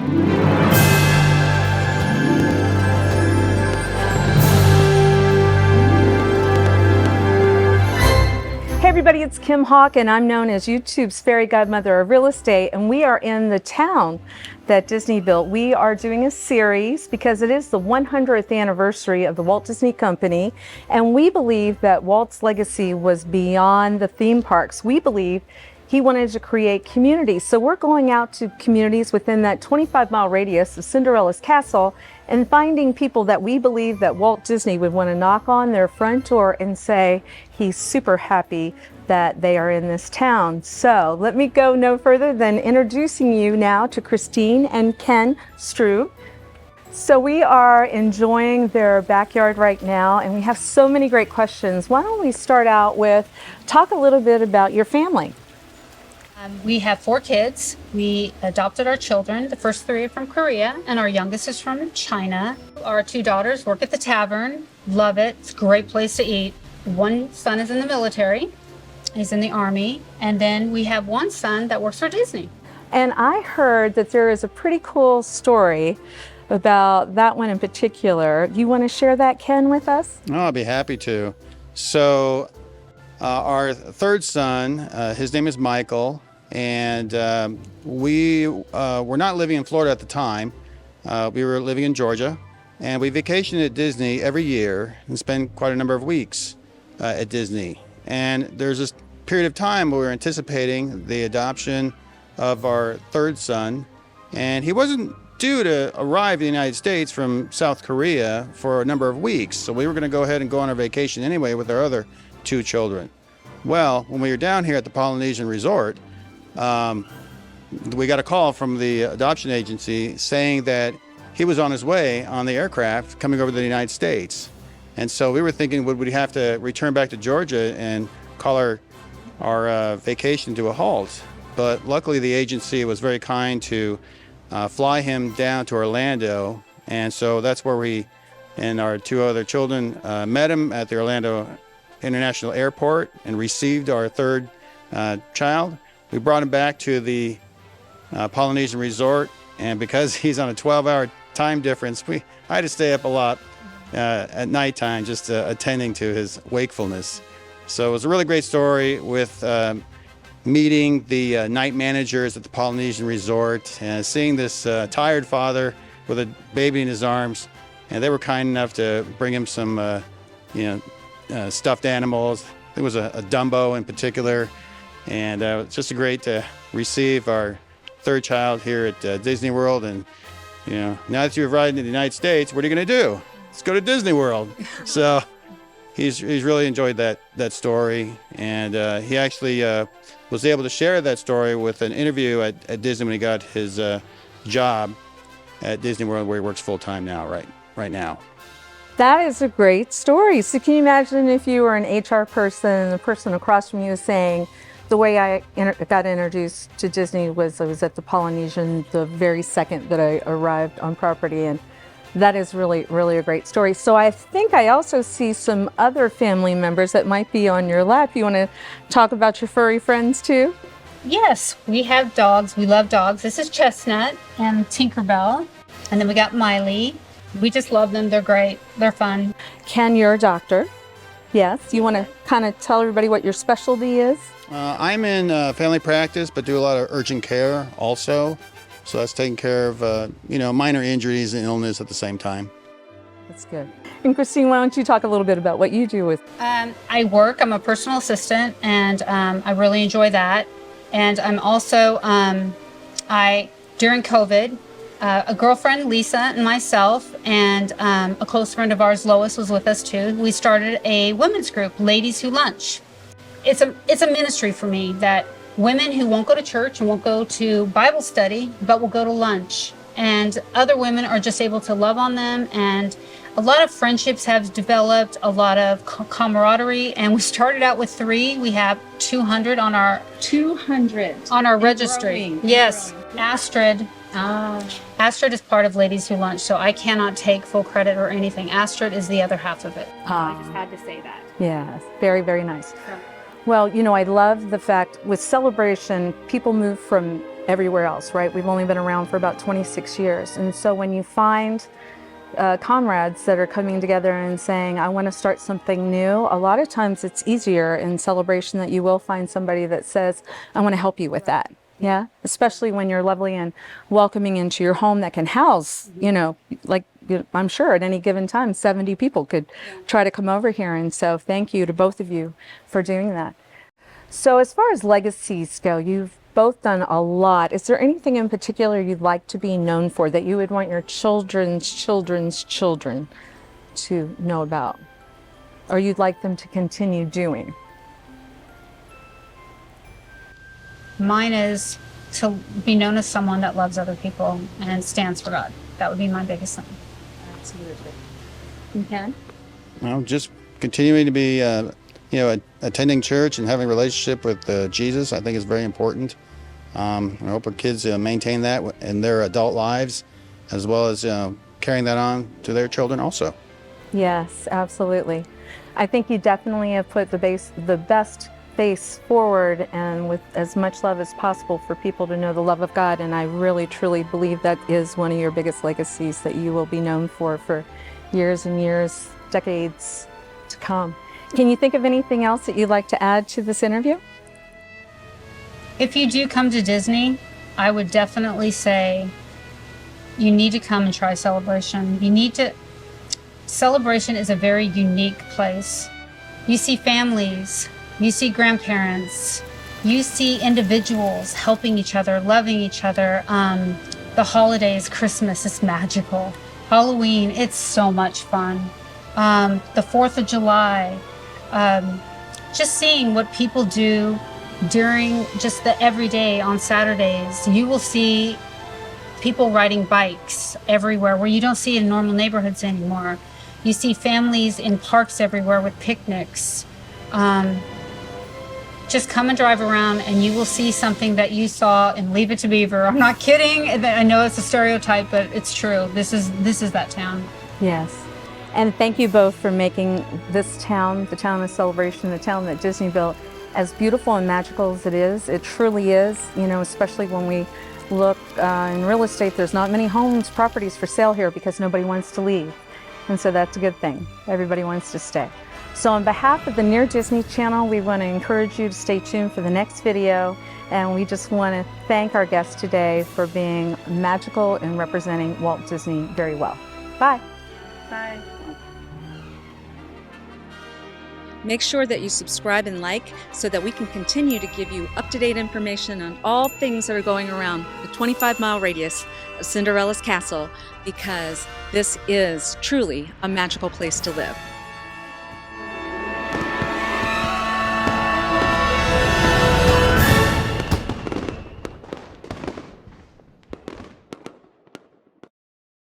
Hey everybody, it's Kim Hawk, and I'm known as YouTube's fairy godmother of real estate, and we are in the town that Disney built. We are doing a series because it is the 100th anniversary of the Walt Disney Company, and we believe that Walt's legacy was beyond the theme parks. We believe he wanted to create communities. So we're going out to communities within that 25-mile radius of Cinderella's castle and finding people that we believe that Walt Disney would want to knock on their front door and say he's super happy that they are in this town. So let me go no further than introducing you now to Christine and Ken STROUB. So we are enjoying their backyard right now, and we have so many great questions. Why don't we start out with, talk a little bit about your family. We have 4 kids. We adopted our children. The first 3 are from Korea, and our youngest is from China. Our 2 daughters work at the tavern. Love it. It's a great place to eat. One son is in the military. He's in the Army. And then we have one son that works for Disney. And I heard that there is a pretty cool story about that one in particular. You want to share that, Ken, with us? Oh, I'll be happy to. So our 3rd son, his name is Michael. And we were not living in Florida at the time. We were living in Georgia, and we vacationed at Disney every year and spent quite a number of weeks at Disney. And there's this period of time where we were anticipating the adoption of our 3rd son, and he wasn't due to arrive in the United States from South Korea for a number of weeks. So we were going to go ahead and go on our vacation anyway with our other 2 children. Well, when we were down here at the Polynesian Resort, we got a call from the adoption agency saying that he was on his way on the aircraft coming over to the United States. And so we were thinking, would we have to return back to Georgia and call our vacation to a halt? But luckily the agency was very kind to fly him down to Orlando. And so that's where we and our 2 other children met him at the Orlando International Airport and received our 3rd child. We brought him back to the Polynesian Resort, and because he's on a 12-hour time difference, I had to stay up a lot at nighttime just attending to his wakefulness. So it was a really great story with meeting the night managers at the Polynesian Resort and seeing this tired father with a baby in his arms, and they were kind enough to bring him some stuffed animals. It was a Dumbo in particular. And it's just great to receive our 3rd child here at Disney World. And, now that you've arrived in the United States, what are you going to do? Let's go to Disney World. So he's really enjoyed that story. And he actually was able to share that story with an interview at Disney when he got his job at Disney World, where he works full-time now, right now. That is a great story. So can you imagine if you were an HR person and the person across from you is saying, the way I got introduced to Disney was I was at the Polynesian the very second that I arrived on property, and that is really, really a great story. So I think I also see some other family members that might be on your lap. You want to talk about your furry friends too? Yes, we have dogs. We love dogs. This is Chestnut and Tinkerbell. And then we got Miley. We just love them. They're great. They're fun. Ken, you're a doctor. Yes. You want to kind of tell everybody what your specialty is? I'm in family practice, but do a lot of urgent care also. So that's taking care of, minor injuries and illness at the same time. That's good. And Christine, why don't you talk a little bit about what you do with? I'm a personal assistant, and I really enjoy that. And I'm also, during COVID, a girlfriend, Lisa, and myself, and a close friend of ours, Lois, was with us too. We started a women's group, Ladies Who Lunch. It's a ministry for me that women who won't go to church and won't go to Bible study, but will go to lunch. And other women are just able to love on them, and a lot of friendships have developed, a lot of camaraderie, and we started out with 3. We have 200 on our 200 on our registry. Growing. Yes, Astrid. Astrid is part of Ladies Who Lunch, so I cannot take full credit or anything. Astrid is the other half of it. I just had to say that. Yes, very, very nice. Well, I love the fact with celebration, people move from everywhere else, right? We've only been around for about 26 years. And so when you find comrades that are coming together and saying, I want to start something new, a lot of times it's easier in celebration that you will find somebody that says, I want to help you with that. Yeah, especially when you're lovely and welcoming into your home that can house, you know, like I'm sure at any given time, 70 people could try to come over here. And so thank you to both of you for doing that. So as far as legacies go, you've both done a lot. Is there anything in particular you'd like to be known for that you would want your children's children's children to know about, or you'd like them to continue doing? Mine is to be known as someone that loves other people and stands for God. That would be my biggest thing. Absolutely. Okay. Well, just continuing to be, attending church and having a relationship with Jesus, I think is very important. I hope our kids maintain that in their adult lives, as well as carrying that on to their children also. Yes, absolutely. I think you definitely have put the best face forward, and with as much love as possible for people to know the love of God. And I really, truly believe that is one of your biggest legacies that you will be known for years and years, decades to come. Can you think of anything else that you'd like to add to this interview? If you do come to Disney, I would definitely say you need to come and try Celebration. Celebration is a very unique place. You see families, you see grandparents, you see individuals helping each other, loving each other. The holidays, Christmas is magical. Halloween, it's so much fun. The 4th of July, just seeing what people do during just the everyday on Saturdays. You will see people riding bikes everywhere where you don't see in normal neighborhoods anymore. You see families in parks everywhere with picnics. Just come and drive around and you will see something that you saw in Leave It to Beaver. I'm not kidding. I know it's a stereotype, but it's true. This is that town. Yes. And thank you both for making this town, the town of Celebration, the town that Disney built, as beautiful and magical as it is. It truly is, you know, especially when we look in real estate, there's not many homes, properties for sale here because nobody wants to leave. And so that's a good thing. Everybody wants to stay. So on behalf of the Near Disney channel, we want to encourage you to stay tuned for the next video. And we just want to thank our guests today for being magical and representing Walt Disney very well. Bye. Bye. Make sure that you subscribe and like so that we can continue to give you up-to-date information on all things that are going around the 25-mile radius of Cinderella's castle, because this is truly a magical place to live.